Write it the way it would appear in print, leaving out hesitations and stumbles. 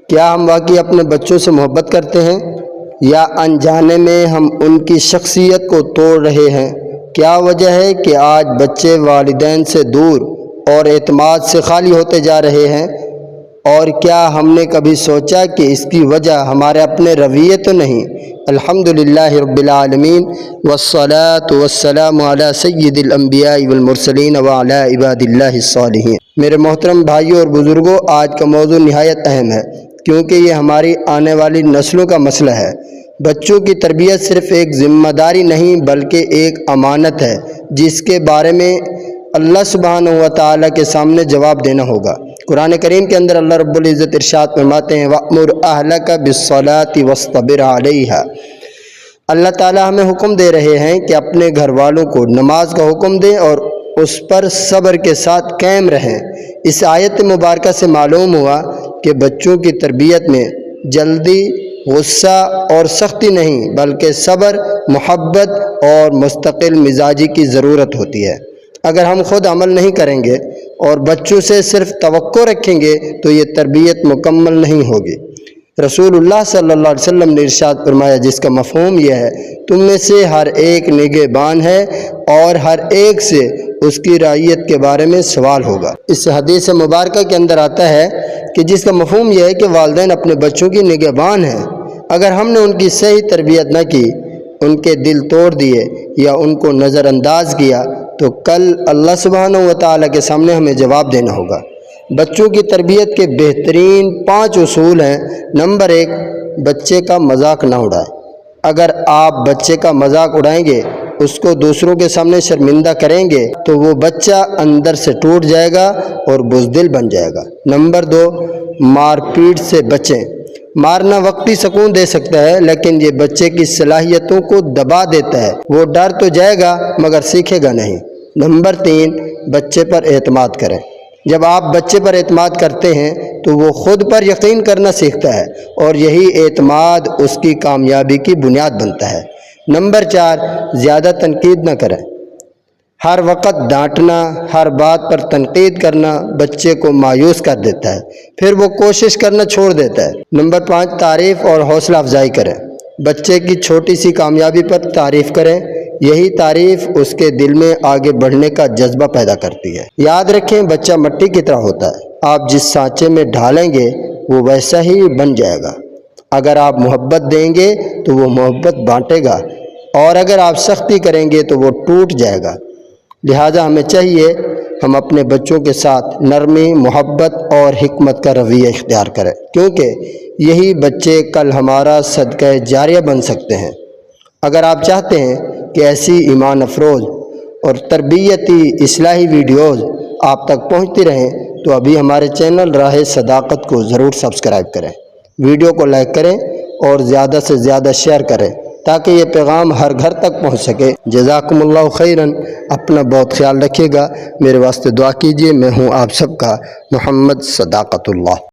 کیا ہم واقعی اپنے بچوں سے محبت کرتے ہیں یا انجانے میں ہم ان کی شخصیت کو توڑ رہے ہیں؟ کیا وجہ ہے کہ آج بچے والدین سے دور اور اعتماد سے خالی ہوتے جا رہے ہیں؟ اور کیا ہم نے کبھی سوچا کہ اس کی وجہ ہمارے اپنے رویے تو نہیں؟ الحمدللہ رب العالمین والصلاة والسلام علی سید الانبیاء والمرسلین وعلی عباد اللہ الصالحین۔ میرے محترم بھائیوں اور بزرگوں، آج کا موضوع نہایت اہم ہے کیونکہ یہ ہماری آنے والی نسلوں کا مسئلہ ہے۔ بچوں کی تربیت صرف ایک ذمہ داری نہیں بلکہ ایک امانت ہے جس کے بارے میں اللہ سبحانہ و تعالیٰ کے سامنے جواب دینا ہوگا۔ قرآن کریم کے اندر اللہ رب العزت ارشاد فرماتے ہیں وَأْمُرْ أَهْلَكَ بِالصَّلَاةِ وَاصْطَبِرْ عَلَيْهَا۔ اللہ تعالیٰ ہمیں حکم دے رہے ہیں کہ اپنے گھر والوں کو نماز کا حکم دیں اور اس پر صبر کے ساتھ قائم رہیں۔ اس آیت مبارکہ سے معلوم ہوا کہ بچوں کی تربیت میں جلدی، غصہ اور سختی نہیں بلکہ صبر، محبت اور مستقل مزاجی کی ضرورت ہوتی ہے۔ اگر ہم خود عمل نہیں کریں گے اور بچوں سے صرف توقع رکھیں گے تو یہ تربیت مکمل نہیں ہوگی۔ رسول اللہ صلی اللہ علیہ وسلم نے ارشاد فرمایا جس کا مفہوم یہ ہے تم میں سے ہر ایک نگہبان ہے اور ہر ایک سے اس کی رعیت کے بارے میں سوال ہوگا۔ اس حدیث مبارکہ کے اندر آتا ہے کہ جس کا مفہوم یہ ہے کہ والدین اپنے بچوں کی نگہبان ہیں۔ اگر ہم نے ان کی صحیح تربیت نہ کی، ان کے دل توڑ دیے یا ان کو نظر انداز کیا تو کل اللہ سبحانہ و تعالیٰ کے سامنے ہمیں جواب دینا ہوگا۔ بچوں کی تربیت کے بہترین 5 اصول ہیں۔ نمبر 1، بچے کا مذاق نہ اڑائیں۔ اگر آپ بچے کا مذاق اڑائیں گے، اس کو دوسروں کے سامنے شرمندہ کریں گے تو وہ بچہ اندر سے ٹوٹ جائے گا اور بزدل بن جائے گا۔ نمبر 2، مار پیٹ سے بچیں۔ مارنا وقتی سکون دے سکتا ہے لیکن یہ بچے کی صلاحیتوں کو دبا دیتا ہے۔ وہ ڈر تو جائے گا مگر سیکھے گا نہیں۔ نمبر 3، بچے پر اعتماد کریں۔ جب آپ بچے پر اعتماد کرتے ہیں تو وہ خود پر یقین کرنا سیکھتا ہے اور یہی اعتماد اس کی کامیابی کی بنیاد بنتا ہے۔ نمبر 4، زیادہ تنقید نہ کریں۔ ہر وقت ڈانٹنا، ہر بات پر تنقید کرنا بچے کو مایوس کر دیتا ہے، پھر وہ کوشش کرنا چھوڑ دیتا ہے۔ نمبر 5، تعریف اور حوصلہ افزائی کریں۔ بچے کی چھوٹی سی کامیابی پر تعریف کریں، یہی تعریف اس کے دل میں آگے بڑھنے کا جذبہ پیدا کرتی ہے۔ یاد رکھیں بچہ مٹی کی طرح ہوتا ہے، آپ جس سانچے میں ڈھالیں گے وہ ویسا ہی بن جائے گا۔ اگر آپ محبت دیں گے تو وہ محبت بانٹے گا اور اگر آپ سختی کریں گے تو وہ ٹوٹ جائے گا۔ لہٰذا ہمیں چاہیے ہم اپنے بچوں کے ساتھ نرمی، محبت اور حکمت کا رویہ اختیار کریں کیونکہ یہی بچے کل ہمارا صدقہ جاریہ بن سکتے ہیں۔ اگر آپ چاہتے ہیں کہ ایسی ایمان افروز اور تربیتی اصلاحی ویڈیوز آپ تک پہنچتی رہیں تو ابھی ہمارے چینل راہ صداقت کو ضرور سبسکرائب کریں، ویڈیو کو لائک کریں اور زیادہ سے زیادہ شیئر کریں تاکہ یہ پیغام ہر گھر تک پہنچ سکے۔ جزاکم اللہ خیراً۔ اپنا بہت خیال رکھیے گا، میرے واسطے دعا کیجیے۔ میں ہوں آپ سب کا محمد صداقت اللہ۔